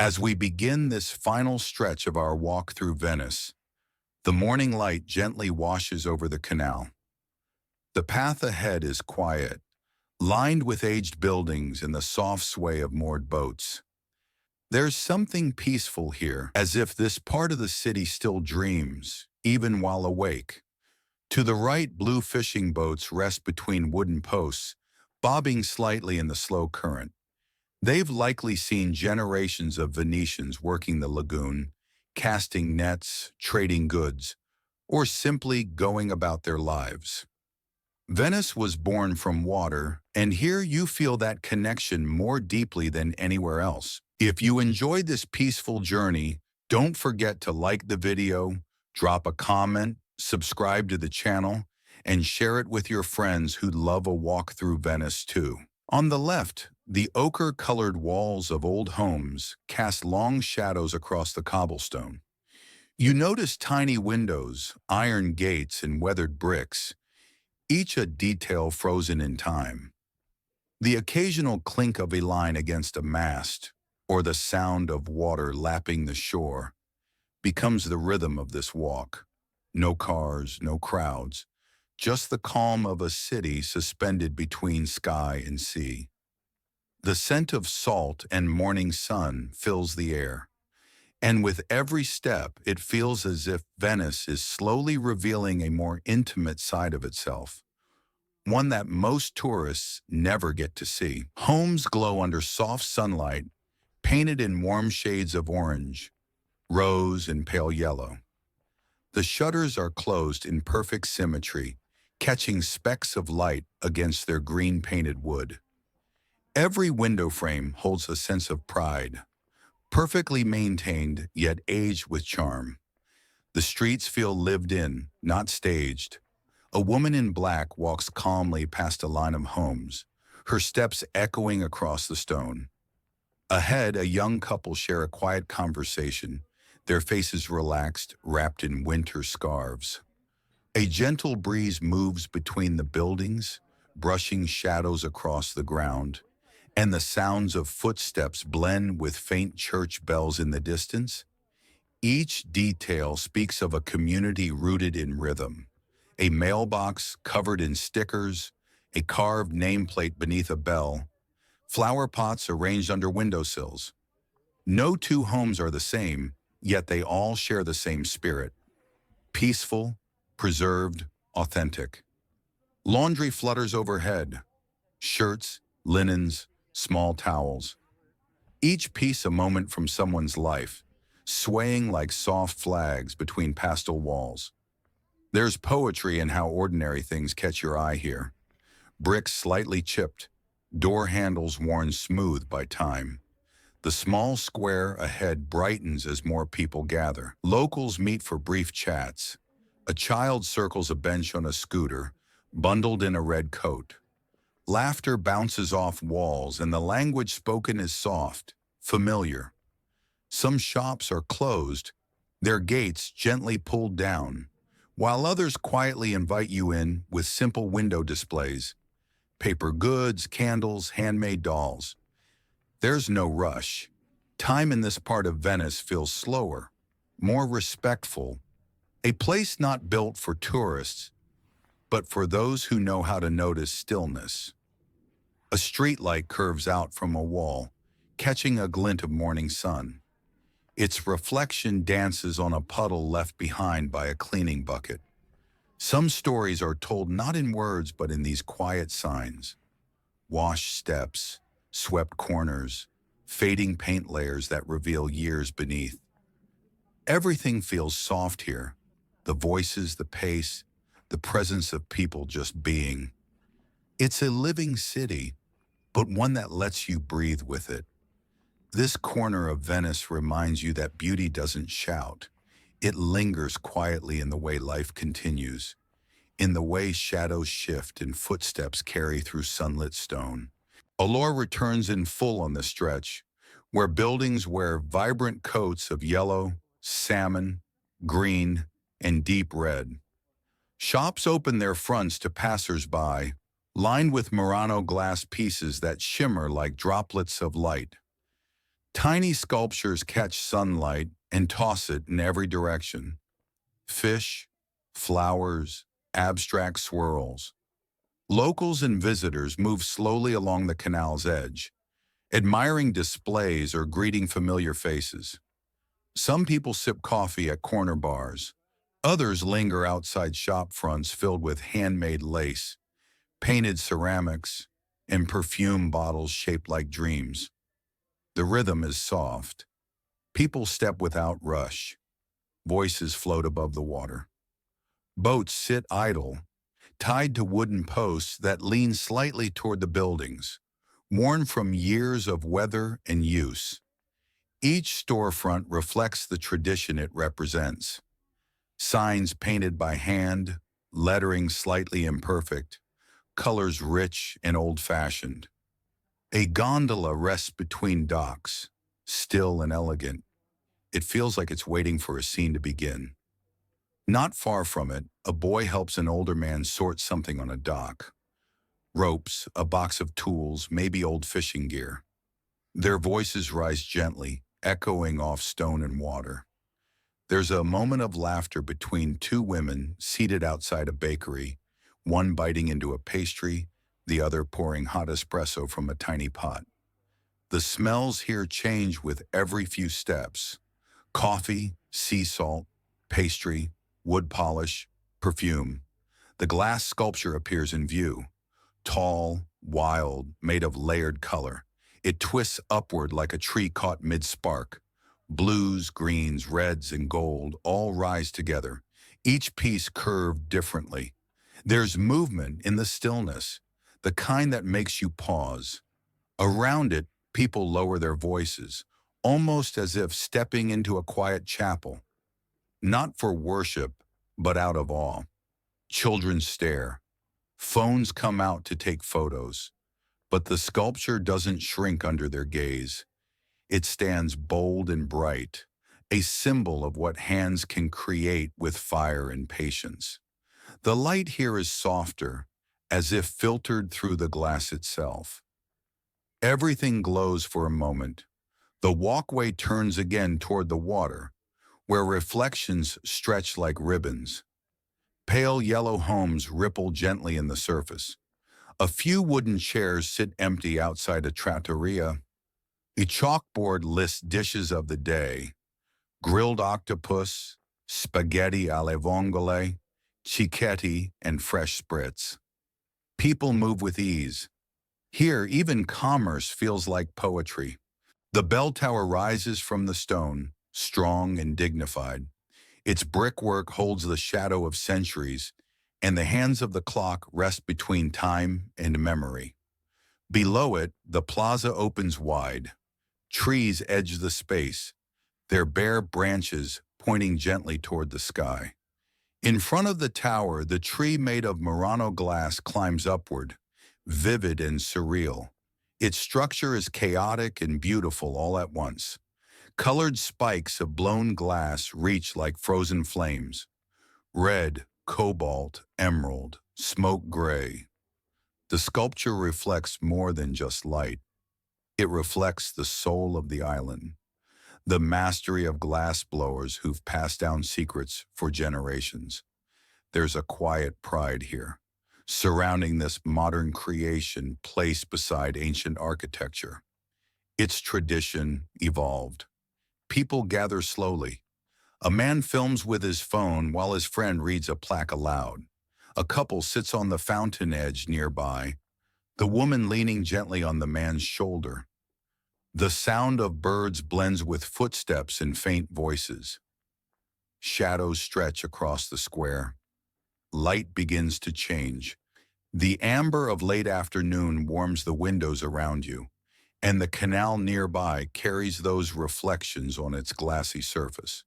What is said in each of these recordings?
As we begin this final stretch of our walk through Venice, the morning light gently washes over the canal. The path ahead is quiet, lined with aged buildings and the soft sway of moored boats. There's something peaceful here, as if this part of the city still dreams, even while awake. To the right, blue fishing boats rest between wooden posts, bobbing slightly in the slow current. They've likely seen generations of Venetians working the lagoon, casting nets, trading goods, or simply going about their lives. Venice was born from water, and here you feel that connection more deeply than anywhere else. If you enjoyed this peaceful journey, don't forget to like the video, drop a comment, subscribe to the channel, and share it with your friends who love a walk through Venice too. On the left, the ochre-colored walls of old homes cast long shadows across the cobblestone. You notice tiny windows, iron gates, and weathered bricks, each a detail frozen in time. The occasional clink of a line against a mast, or the sound of water lapping the shore, becomes the rhythm of this walk. No cars, no crowds, just the calm of a city suspended between sky and sea. The scent of salt and morning sun fills the air, and with every step it feels as if Venice is slowly revealing a more intimate side of itself, one that most tourists never get to see. Homes glow under soft sunlight, painted in warm shades of orange, rose, and pale yellow. The shutters are closed in perfect symmetry, catching specks of light against their green-painted wood. Every window frame holds a sense of pride, perfectly maintained yet aged with charm. The streets feel lived in, not staged. A woman in black walks calmly past a line of homes, her steps echoing across the stone. Ahead, a young couple share a quiet conversation, their faces relaxed, wrapped in winter scarves. A gentle breeze moves between the buildings, brushing shadows across the ground, and the sounds of footsteps blend with faint church bells in the distance. Each detail speaks of a community rooted in rhythm. A mailbox covered in stickers, a carved nameplate beneath a bell, flower pots arranged under windowsills. No two homes are the same, yet they all share the same spirit: peaceful, preserved, authentic. Laundry flutters overhead, shirts, linens, small towels. Each piece a moment from someone's life, swaying like soft flags between pastel walls. There's poetry in how ordinary things catch your eye here. Bricks slightly chipped, door handles worn smooth by time. The small square ahead brightens as more people gather. Locals meet for brief chats. A child circles a bench on a scooter, bundled in a red coat. Laughter bounces off walls, and the language spoken is soft, familiar. Some shops are closed, their gates gently pulled down, while others quietly invite you in with simple window displays: paper goods, candles, handmade dolls. There's no rush. Time in this part of Venice feels slower, more respectful, a place not built for tourists, but for those who know how to notice stillness. A streetlight curves out from a wall, catching a glint of morning sun. Its reflection dances on a puddle left behind by a cleaning bucket. Some stories are told not in words but in these quiet signs: washed steps, swept corners, fading paint layers that reveal years beneath. Everything feels soft here: the voices, the pace, the presence of people just being. It's a living city, but one that lets you breathe with it. This corner of Venice reminds you that beauty doesn't shout. It lingers quietly in the way life continues, in the way shadows shift and footsteps carry through sunlit stone. Allure returns in full on the stretch, where buildings wear vibrant coats of yellow, salmon, green, and deep red. Shops open their fronts to passers-by, lined with Murano glass pieces that shimmer like droplets of light. Tiny sculptures catch sunlight and toss it in every direction. Fish, flowers, abstract swirls. Locals and visitors move slowly along the canal's edge, admiring displays or greeting familiar faces. Some people sip coffee at corner bars. Others linger outside shop fronts filled with handmade lace, painted ceramics, and perfume bottles shaped like dreams. The rhythm is soft. People step without rush. Voices float above the water. Boats sit idle, tied to wooden posts that lean slightly toward the buildings, worn from years of weather and use. Each storefront reflects the tradition it represents. Signs painted by hand, lettering slightly imperfect, colors rich and old-fashioned. A gondola rests between docks, still and elegant. It feels like it's waiting for a scene to begin. Not far from it, a boy helps an older man sort something on a dock. Ropes, a box of tools, maybe old fishing gear. Their voices rise gently, echoing off stone and water. There's a moment of laughter between two women seated outside a bakery, one biting into a pastry, the other pouring hot espresso from a tiny pot. The smells here change with every few steps. Coffee, sea salt, pastry, wood polish, perfume. The glass sculpture appears in view. Tall, wild, made of layered color. It twists upward like a tree caught mid-spark. Blues, greens, reds, and gold all rise together, each piece curved differently. There's movement in the stillness, the kind that makes you pause. Around it, people lower their voices, almost as if stepping into a quiet chapel. Not for worship, but out of awe. Children stare. Phones come out to take photos. But the sculpture doesn't shrink under their gaze. It stands bold and bright, a symbol of what hands can create with fire and patience. The light here is softer, as if filtered through the glass itself. Everything glows for a moment. The walkway turns again toward the water, where reflections stretch like ribbons. Pale yellow homes ripple gently in the surface. A few wooden chairs sit empty outside a trattoria. A chalkboard lists dishes of the day: grilled octopus, spaghetti alle vongole, cicchetti, and fresh spritz. People move with ease. Here, even commerce feels like poetry. The bell tower rises from the stone, strong and dignified. Its brickwork holds the shadow of centuries, and the hands of the clock rest between time and memory. Below it, the plaza opens wide. Trees edge the space, their bare branches pointing gently toward the sky. In front of the tower, the tree made of Murano glass climbs upward, vivid and surreal. Its structure is chaotic and beautiful all at once. Colored spikes of blown glass reach like frozen flames. Red, cobalt, emerald, smoke gray. The sculpture reflects more than just light. It reflects the soul of the island, the mastery of glass blowers who've passed down secrets for generations. There's a quiet pride here, surrounding this modern creation placed beside ancient architecture. Its tradition evolved. People gather slowly. A man films with his phone while his friend reads a plaque aloud. A couple sits on the fountain edge nearby, the woman leaning gently on the man's shoulder. The sound of birds blends with footsteps and faint voices. Shadows stretch across the square. Light begins to change. The amber of late afternoon warms the windows around you, and the canal nearby carries those reflections on its glassy surface.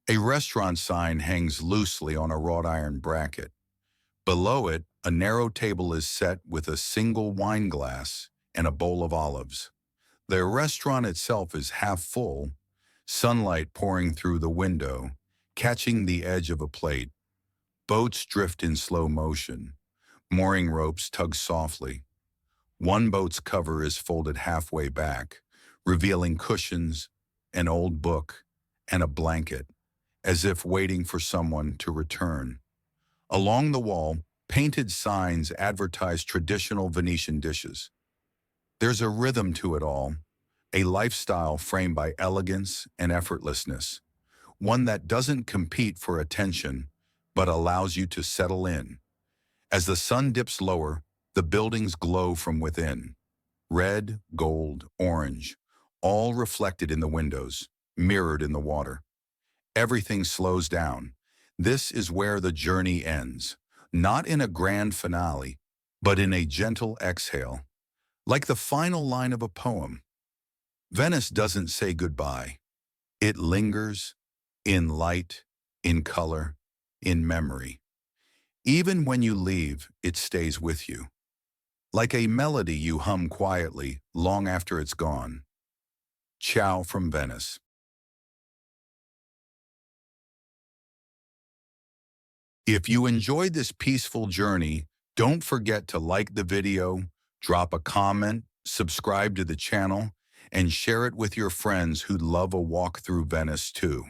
A restaurant sign hangs loosely on a wrought iron bracket. Below it, a narrow table is set with a single wine glass and a bowl of olives. The restaurant itself is half full, sunlight pouring through the window, catching the edge of a plate. Boats drift in slow motion. Mooring ropes tug softly. One boat's cover is folded halfway back, revealing cushions, an old book, and a blanket, as if waiting for someone to return. Along the wall, painted signs advertise traditional Venetian dishes. There's a rhythm to it all, a lifestyle framed by elegance and effortlessness, one that doesn't compete for attention, but allows you to settle in. As the sun dips lower, the buildings glow from within. Red, gold, orange, all reflected in the windows, mirrored in the water. Everything slows down. This is where the journey ends, not in a grand finale, but in a gentle exhale, like the final line of a poem. Venice doesn't say goodbye. It lingers, in light, in color, in memory. Even when you leave, it stays with you, like a melody you hum quietly long after it's gone. Ciao from Venice. If you enjoyed this peaceful journey, don't forget to like the video, drop a comment, subscribe to the channel, and share it with your friends who love a walk through Venice too.